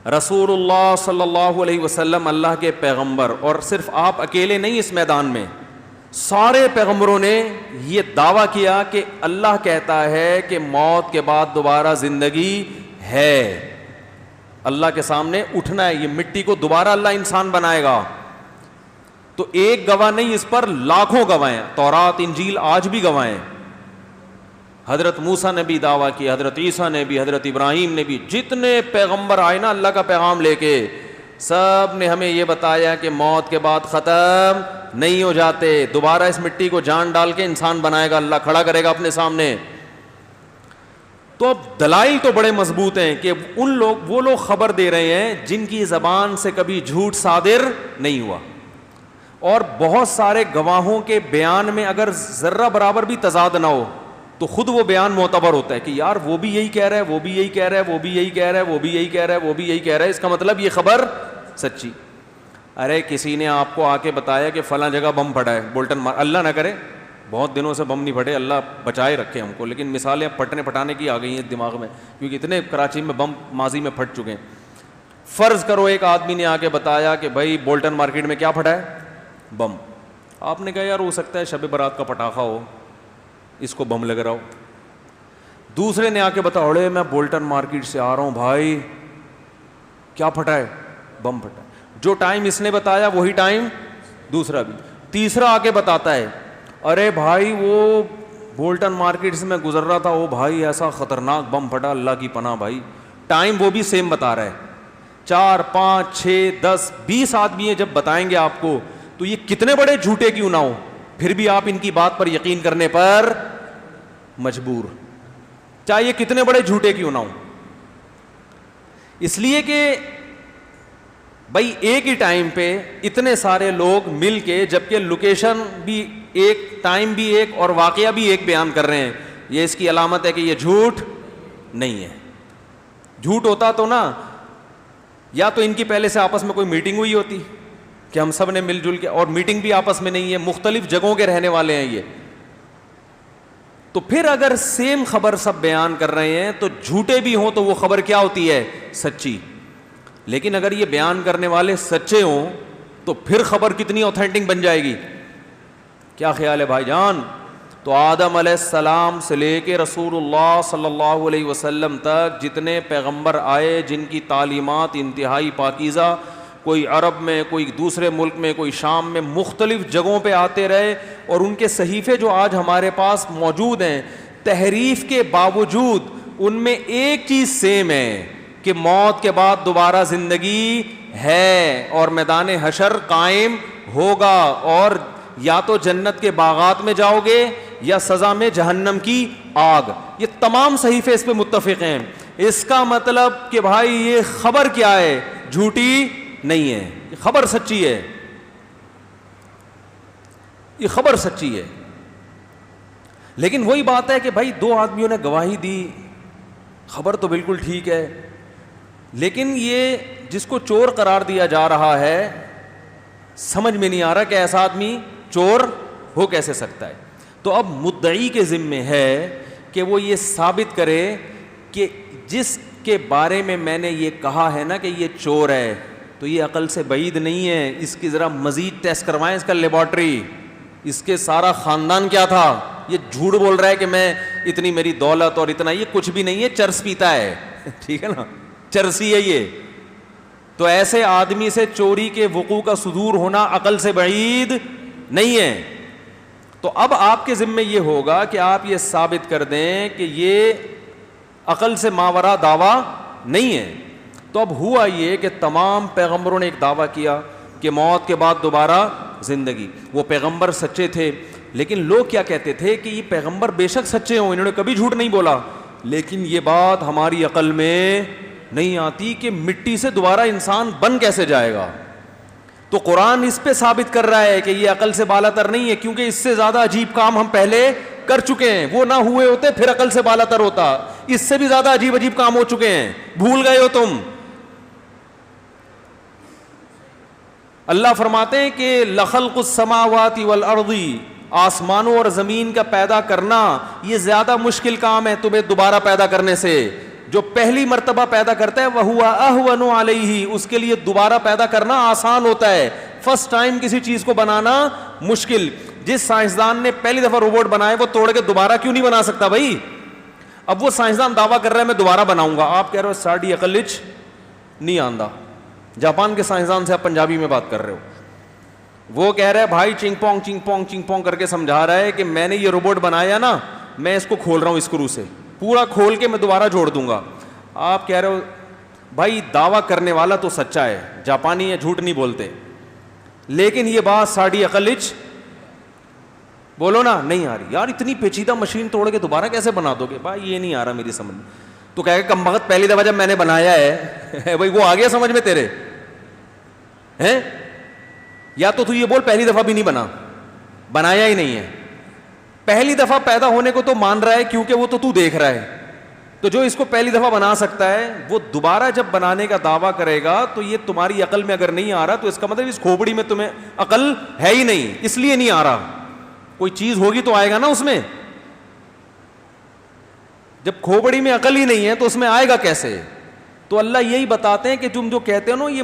رسول اللہ صلی اللہ علیہ وسلم اللہ کے پیغمبر، اور صرف آپ اکیلے نہیں اس میدان میں، سارے پیغمبروں نے یہ دعویٰ کیا کہ اللہ کہتا ہے کہ موت کے بعد دوبارہ زندگی ہے، اللہ کے سامنے اٹھنا ہے، یہ مٹی کو دوبارہ اللہ انسان بنائے گا۔ تو ایک گواہ نہیں، اس پر لاکھوں گواہ ہیں، تورات انجیل آج بھی گواہ ہیں۔ حضرت موسیٰ نے بھی دعویٰ کیا، حضرت عیسیٰ نے بھی، حضرت ابراہیم نے بھی، جتنے پیغمبر آئے نا اللہ کا پیغام لے کے، سب نے ہمیں یہ بتایا کہ موت کے بعد ختم نہیں ہو جاتے، دوبارہ اس مٹی کو جان ڈال کے انسان بنائے گا، اللہ کھڑا کرے گا اپنے سامنے۔ تو اب دلائل تو بڑے مضبوط ہیں کہ وہ لوگ خبر دے رہے ہیں جن کی زبان سے کبھی جھوٹ صادر نہیں ہوا، اور بہت سارے گواہوں کے بیان میں اگر ذرہ برابر بھی تضاد نہ ہو تو خود وہ بیان معتبر ہوتا ہے کہ یار وہ بھی یہی کہہ رہا ہے، وہ بھی یہی کہہ رہا ہے، وہ بھی یہی کہہ رہا ہے، وہ بھی یہی کہہ رہا ہے، وہ بھی یہی کہہ رہا ہے، اس کا مطلب یہ خبر سچی۔ ارے کسی نے آپ کو آ کے بتایا کہ فلاں جگہ بم پھٹا ہے، بولٹن مار، اللہ نہ کرے بہت دنوں سے بم نہیں پھٹے، اللہ بچائے رکھے ہم کو، لیکن مثالیں پھٹنے پھٹانے کی آ گئی ہیں دماغ میں، کیونکہ اتنے کراچی میں بم ماضی میں پھٹ چکے ہیں۔ فرض کرو ایک آدمی نے آ کے بتایا کہ بھائی بولٹن مارکیٹ میں کیا پھٹا ہے؟ بم۔ آپ نے کہا یار ہو سکتا ہے شب برات کا پٹاخہ ہو، اس کو بم لگ رہا ہو۔ دوسرے نے آ کے بتایا اڑے میں بولٹن مارکیٹ سے آ رہا ہوں بھائی، کیا پھٹا ہے؟ بم پھٹا ہے۔ جو ٹائم اس نے بتایا وہی ٹائم دوسرا بھی۔ تیسرا آ کے بتاتا ہے ارے بھائی وہ بولٹن مارکیٹ سے میں گزر رہا تھا، وہ بھائی ایسا خطرناک بم پھٹا، اللہ کی پناہ بھائی، ٹائم وہ بھی سیم بتا رہا ہے۔ 4 5 6 10 20 آدمی ہیں، جب بتائیں گے آپ کو تو یہ کتنے بڑے جھوٹے کیوں نہ ہو، پھر بھی آپ ان کی بات پر یقین کرنے پر مجبور، چاہے یہ کتنے بڑے جھوٹے کیوں نہ ہو۔ اس لیے کہ بھائی ایک ہی ٹائم پہ اتنے سارے لوگ مل کے، جبکہ لوکیشن بھی ایک، ٹائم بھی ایک، اور واقعہ بھی ایک بیان کر رہے ہیں، یہ اس کی علامت ہے کہ یہ جھوٹ نہیں ہے۔ جھوٹ ہوتا تو نا، یا تو ان کی پہلے سے آپس میں کوئی میٹنگ ہوئی ہوتی کہ ہم سب نے مل جل کے، اور میٹنگ بھی آپس میں نہیں ہے، مختلف جگہوں کے رہنے والے ہیں یہ، تو پھر اگر سیم خبر سب بیان کر رہے ہیں تو جھوٹے بھی ہوں تو وہ خبر کیا ہوتی ہے؟ سچی۔ لیکن اگر یہ بیان کرنے والے سچے ہوں تو پھر خبر کتنی اوتھینٹک بن جائے گی؟ کیا خیال ہے بھائی جان؟ تو آدم علیہ السلام سے لے کے رسول اللہ صلی اللہ علیہ وسلم تک جتنے پیغمبر آئے جن کی تعلیمات انتہائی پاکیزہ، کوئی عرب میں، کوئی دوسرے ملک میں، کوئی شام میں، مختلف جگہوں پہ آتے رہے، اور ان کے صحیفے جو آج ہمارے پاس موجود ہیں، تحریف کے باوجود ان میں ایک چیز سیم ہے کہ موت کے بعد دوبارہ زندگی ہے اور میدان حشر قائم ہوگا، اور یا تو جنت کے باغات میں جاؤ گے یا سزا میں جہنم کی آگ۔ یہ تمام صحیفے اس پہ متفق ہیں۔ اس کا مطلب کہ بھائی یہ خبر کیا ہے؟ جھوٹی نہیں ہے، یہ خبر سچی ہے، یہ خبر سچی ہے۔ لیکن وہی بات ہے کہ بھائی 2 آدمیوں نے گواہی دی، خبر تو بالکل ٹھیک ہے، لیکن یہ جس کو چور قرار دیا جا رہا ہے سمجھ میں نہیں آ رہا کہ ایسا آدمی چور ہو کیسے سکتا ہے۔ تو اب مدعی کے ذمے ہے کہ وہ یہ ثابت کرے کہ جس کے بارے میں میں نے یہ کہا ہے نا کہ یہ چور ہے، تو یہ عقل سے بعید نہیں ہے، اس کی ذرا مزید ٹیسٹ کروائیں، اس کا لیبارٹری، اس کے سارا خاندان کیا تھا، یہ جھوٹ بول رہا ہے کہ میں اتنی میری دولت اور اتنا، یہ کچھ بھی نہیں ہے، چرس پیتا ہے، ٹھیک ہے نا، چرسی ہے یہ۔ تو ایسے آدمی سے چوری کے وقوع کا صدور ہونا عقل سے بعید نہیں ہے۔ تو اب آپ کے ذمہ یہ ہوگا کہ آپ یہ ثابت کر دیں کہ یہ عقل سے ماورا دعویٰ نہیں ہے۔ تو اب ہوا یہ کہ تمام پیغمبروں نے ایک دعویٰ کیا کہ موت کے بعد دوبارہ زندگی، وہ پیغمبر سچے تھے، لیکن لوگ کیا کہتے تھے کہ یہ پیغمبر بے شک سچے ہوں، انہوں نے کبھی جھوٹ نہیں بولا، لیکن یہ بات ہماری عقل میں نہیں آتی کہ مٹی سے دوبارہ انسان بن کیسے جائے گا۔ تو قرآن اس پہ ثابت کر رہا ہے کہ یہ عقل سے بالا تر نہیں ہے، کیونکہ اس سے زیادہ عجیب کام ہم پہلے کر چکے ہیں، وہ نہ ہوئے ہوتے پھر عقل سے بالا تر ہوتا، اس سے بھی زیادہ عجیب عجیب کام ہو چکے ہیں، بھول گئے ہو تم۔ اللہ فرماتے ہیں کہ لخلق السماوات والارض، آسمانوں اور زمین کا پیدا کرنا یہ زیادہ مشکل کام ہے تمہیں دوبارہ پیدا کرنے سے۔ جو پہلی مرتبہ پیدا کرتا ہے وَهُوَ أَهْوَنُ عَلَيْهِ, اس کے لیے دوبارہ پیدا کرنا آسان ہوتا ہے. فرسٹ ٹائم کسی چیز کو بنانا مشکل. جس سائنسدان نے پہلی دفعہ روبوٹ بنایا وہ توڑ کے دوبارہ کیوں نہیں بنا سکتا بھائی؟ اب وہ سائنسدان دعویٰ کر رہا ہے میں دوبارہ بناؤں گا, آپ کہہ رہے ہو ساڑی عقل وچ نہیں آندا. جاپان کے سائنسدان سے آپ پنجابی میں بات کر رہے ہو, وہ کہہ رہا ہے بھائی چنگ پونگ چنگ پونگ چنگ پونگ کر کے سمجھا رہا ہے کہ میں نے یہ روبوٹ بنایا نا, میں اس کو کھول رہا ہوں اسکرو سے, پورا کھول کے میں دوبارہ جوڑ دوں گا. آپ کہہ رہے ہو بھائی دعویٰ کرنے والا تو سچا ہے, جاپانی ہے, جھوٹ نہیں بولتے, لیکن یہ بات ساڑی عقل وچ بولو نا نہیں آ رہی. یار اتنی پیچیدہ مشین توڑ کے دوبارہ کیسے بنا دو گے؟ بھائی یہ نہیں آ رہا میری سمجھ میں. تو کہے گا کم بخت پہلی دفعہ جب میں نے بنایا ہے بھائی وہ آ گیا سمجھ میں تیرے ہیں, یا تو یہ بول پہلی دفعہ بھی نہیں بنایا ہی نہیں ہے. پہلی دفعہ پیدا ہونے کو تو مان رہا ہے کیونکہ وہ تو دیکھ رہا ہے. تو جو اس کو پہلی دفعہ بنا سکتا ہے وہ دوبارہ جب بنانے کا دعویٰ کرے گا تو یہ تمہاری عقل میں اگر نہیں آ رہا تو اس کا مطلب اس کھوپڑی میں تمہیں عقل ہے ہی نہیں, اس لیے نہیں آ رہا. کوئی چیز ہوگی تو آئے گا نا اس میں. جب کھوپڑی میں عقل ہی نہیں ہے تو اس میں آئے گا کیسے؟ تو اللہ یہی بتاتے ہیں کہ تم جو کہتے ہو نا یہ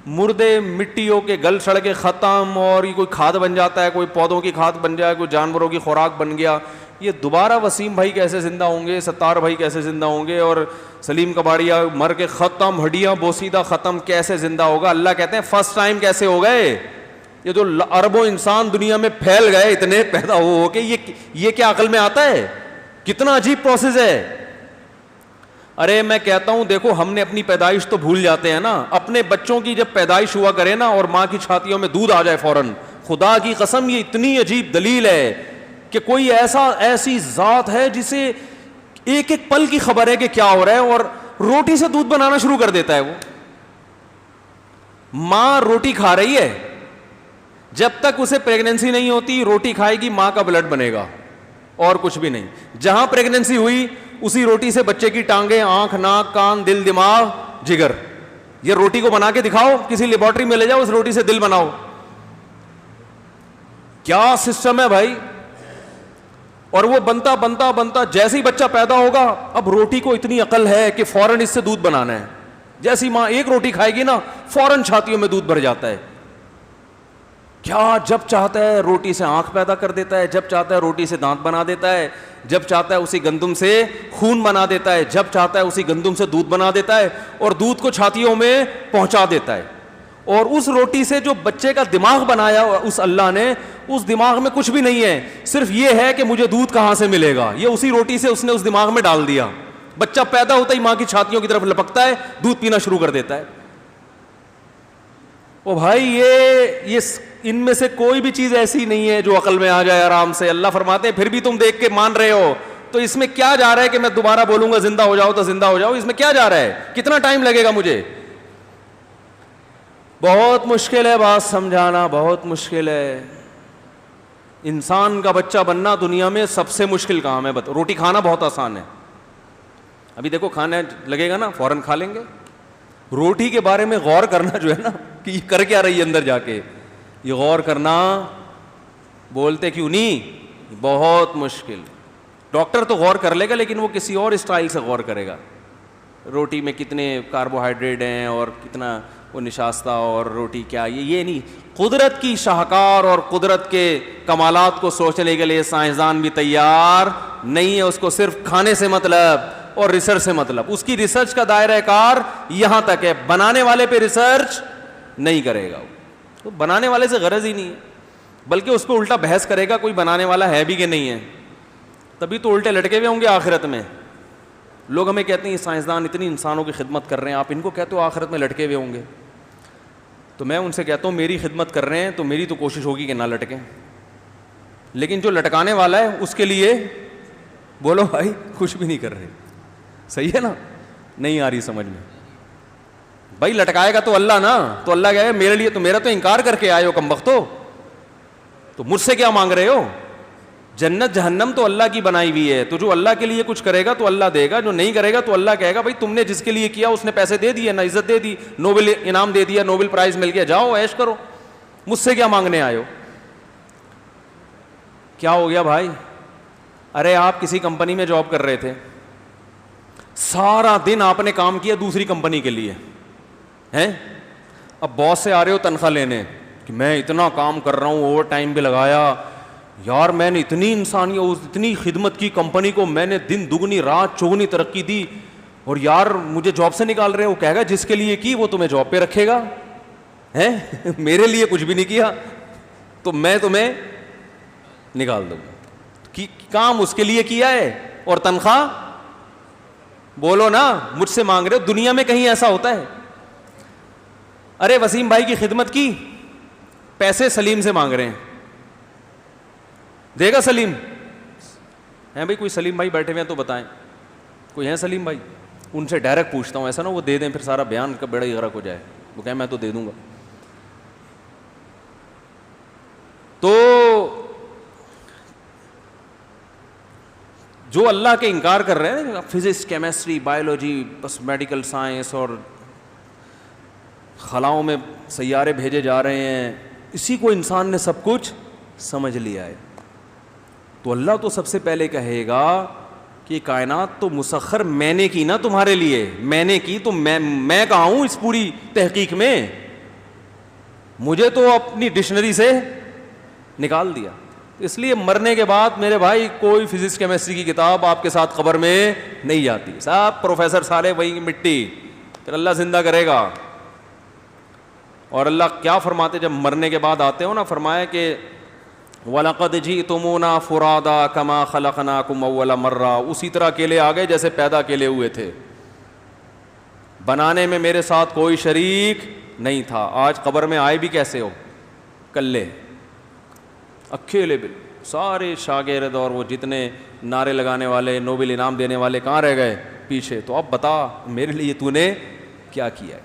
مردے مٹیوں کے گل سڑ کے ختم اور یہ کوئی کھاد بن جاتا ہے, کوئی پودوں کی کھاد بن جائے, کوئی جانوروں کی خوراک بن گیا, یہ دوبارہ وسیم بھائی کیسے زندہ ہوں گے, ستار بھائی کیسے زندہ ہوں گے, اور سلیم کباڑیا مر کے ختم, ہڈیاں بوسیدہ ختم, کیسے زندہ ہوگا؟ اللہ کہتے ہیں فرسٹ ٹائم کیسے ہو گئے؟ یہ جو اربوں انسان دنیا میں پھیل گئے اتنے پیدا ہو کے, یہ کیا عقل میں آتا ہے؟ کتنا عجیب پروسیس ہے. ارے میں کہتا ہوں دیکھو ہم نے اپنی پیدائش تو بھول جاتے ہیں نا. اپنے بچوں کی جب پیدائش ہوا کرے نا اور ماں کی چھاتیوں میں دودھ آ جائے فوراً, خدا کی قسم یہ اتنی عجیب دلیل ہے کہ کوئی ایسی ذات ہے جسے ایک ایک پل کی خبر ہے کہ کیا ہو رہا ہے, اور روٹی سے دودھ بنانا شروع کر دیتا ہے. وہ ماں روٹی کھا رہی ہے, جب تک اسے پریگننسی نہیں ہوتی روٹی کھائے گی, ماں کا بلڈ بنے گا اور کچھ بھی نہیں. جہاں پریگننسی ہوئی اسی روٹی سے بچے کی ٹانگیں, آنکھ, ناک, کان, دل, دماغ, جگر. یہ روٹی کو بنا کے دکھاؤ, کسی لیبارٹری میں لے جاؤ, اس روٹی سے دل بناؤ. کیا سسٹم ہے بھائی. اور وہ بنتا بنتا بنتا جیسے ہی بچہ پیدا ہوگا, اب روٹی کو اتنی عقل ہے کہ فوراً اس سے دودھ بنانا ہے. جیسی ماں ایک روٹی کھائے گی نا فوراً چھاتیوں میں دودھ بھر جاتا ہے. کیا جب چاہتا ہے روٹی سے آنکھ پیدا کر دیتا ہے, جب چاہتا ہے روٹی سے دانت بنا دیتا ہے, جب چاہتا ہے اسی گندم سے خون بنا دیتا ہے, جب چاہتا ہے اسی گندم سے دودھ بنا دیتا ہے اور دودھ کو چھاتیوں میں پہنچا دیتا ہے. اور اس روٹی سے جو بچے کا دماغ بنایا اس اللہ نے, اس دماغ میں کچھ بھی نہیں ہے, صرف یہ ہے کہ مجھے دودھ کہاں سے ملے گا. یہ اسی روٹی سے اس نے اس دماغ میں ڈال دیا. بچہ پیدا ہوتا ہی ماں کی چھاتیوں کی طرف لپکتا ہے, دودھ پینا شروع کر دیتا ہے. او بھائی یہ ان میں سے کوئی بھی چیز ایسی نہیں ہے جو عقل میں آ جائے آرام سے. اللہ فرماتے ہیں پھر بھی تم دیکھ کے مان رہے ہو, تو اس میں کیا جا رہا ہے کہ میں دوبارہ بولوں گا زندہ ہو جاؤ تو زندہ ہو جاؤ؟ اس میں کیا جا رہا ہے؟ کتنا ٹائم لگے گا مجھے؟ بہت مشکل ہے بات سمجھانا, بہت مشکل ہے. انسان کا بچہ بننا دنیا میں سب سے مشکل کام ہے. روٹی کھانا بہت آسان ہے. ابھی دیکھو کھانے لگے گا نا فوراً کھا لیں گے. روٹی کے بارے میں غور کرنا جو ہے نا کہ یہ کر کیا رہی ہے اندر جا کے, یہ غور کرنا بولتے کیوں نہیں, بہت مشکل. ڈاکٹر تو غور کر لے گا لیکن وہ کسی اور اسٹائل سے غور کرے گا. روٹی میں کتنے کاربوہائیڈریٹ ہیں اور کتنا وہ نشاستہ اور روٹی کیا, یہ نہیں. قدرت کی شاہکار اور قدرت کے کمالات کو سوچنے کے لیے سائنسدان بھی تیار نہیں ہے. اس کو صرف کھانے سے مطلب اور ریسرچ سے مطلب. اس کی ریسرچ کا دائرہ کار یہاں تک ہے, بنانے والے پہ ریسرچ نہیں کرے گا. تو بنانے والے سے غرض ہی نہیں ہے, بلکہ اس پہ الٹا بحث کرے گا کوئی بنانے والا ہے بھی کہ نہیں ہے. تبھی تو الٹے لٹکے ہوئے ہوں گے آخرت میں. لوگ ہمیں کہتے ہیں سائنسدان اتنی انسانوں کی خدمت کر رہے ہیں, آپ ان کو کہتے ہو آخرت میں لٹکے ہوئے ہوں گے. تو میں ان سے کہتا ہوں میری خدمت کر رہے ہیں تو میری تو کوشش ہوگی کہ نہ لٹکیں, لیکن جو لٹکانے والا ہے اس کے لیے بولو بھائی کچھ بھی نہیں کر رہے. صحیح ہے نا؟ نہیں آ رہی سمجھ میں. بھائی لٹکائے گا تو اللہ نا, تو اللہ کہے میرے لیے, تو میرا تو انکار کر کے آئے ہو کمبختو, تو مجھ سے کیا مانگ رہے ہو؟ جنت جہنم تو اللہ کی بنائی ہوئی ہے, تو جو اللہ کے لیے کچھ کرے گا تو اللہ دے گا, جو نہیں کرے گا تو اللہ کہے گا بھائی تم نے جس کے لیے کیا اس نے پیسے دے دیے, نہ عزت دے دی, نوبل انعام دے دیا, نوبل پرائز مل گیا, جاؤ عیش کرو, مجھ سے کیا مانگنے آئے ہو؟ کیا ہو گیا بھائی؟ ارے آپ کسی کمپنی میں جاب کر رہے تھے, سارا دن آپ نے کام کیا دوسری کمپنی کے لیے ہیں, اب باس سے آ رہے ہو تنخواہ لینے کہ میں اتنا کام کر رہا ہوں, اوور ٹائم بھی لگایا, یار میں نے اتنی انسانیت اتنی خدمت کی کمپنی کو, میں نے دن دگنی رات چوگنی ترقی دی, اور یار مجھے جاب سے نکال رہے ہو. کہے گا جس کے لیے کی وہ تمہیں جاب پہ رکھے گا, ہیں میرے لیے کچھ بھی نہیں کیا تو میں تمہیں نکال دوں گا. کام اس کے لیے کیا ہے اور تنخواہ بولو نا مجھ سے مانگ رہے ہو. دنیا میں کہیں ایسا ہوتا ہے؟ ارے وسیم بھائی کی خدمت کی, پیسے سلیم سے مانگ رہے ہیں, دے گا سلیم؟ ہیں بھائی کوئی سلیم بھائی بیٹھے ہوئے ہیں تو بتائیں, کوئی ہیں سلیم بھائی؟ ان سے ڈائریکٹ پوچھتا ہوں, ایسا نا وہ دے دیں پھر سارا بیان کا بیڑا ہی غرق ہو جائے. وہ کہیں میں تو دے دوں گا. تو جو اللہ کے انکار کر رہے ہیں, فزکس کیمسٹری بایولوجی بس میڈیکل سائنس اور خلاؤں میں سیارے بھیجے جا رہے ہیں, اسی کو انسان نے سب کچھ سمجھ لیا ہے. تو اللہ تو سب سے پہلے کہے گا کہ کائنات تو مسخر میں نے کی نا تمہارے لیے, میں نے کی, تو میں کہاں ہوں اس پوری تحقیق میں؟ مجھے تو اپنی ڈکشنری سے نکال دیا. اس لیے مرنے کے بعد میرے بھائی کوئی فزکس کیمسٹری کی کتاب آپ کے ساتھ قبر میں نہیں جاتی. صاحب پروفیسر سارے وہی مٹی, پھر اللہ زندہ کرے گا. اور اللہ کیا فرماتے جب مرنے کے بعد آتے ہو نا, فرمایا کہ وَلَقَدْ جِئْتُمُونَا فُرَادَا كَمَا خَلَقْنَاكُمْ أَوَّلَ مَرَّةٍ, اسی طرح اکیلے آ گئے جیسے پیدا اکیلے ہوئے تھے, بنانے میں میرے ساتھ کوئی شریک نہیں تھا. آج قبر میں آئے بھی کیسے ہو؟ کلے اکیلے. سارے شاگرد اور وہ جتنے نعرے لگانے والے نوبل انعام دینے والے کہاں رہ گئے پیچھے؟ تو اب بتا میرے لیے تو نے کیا کیا ہے.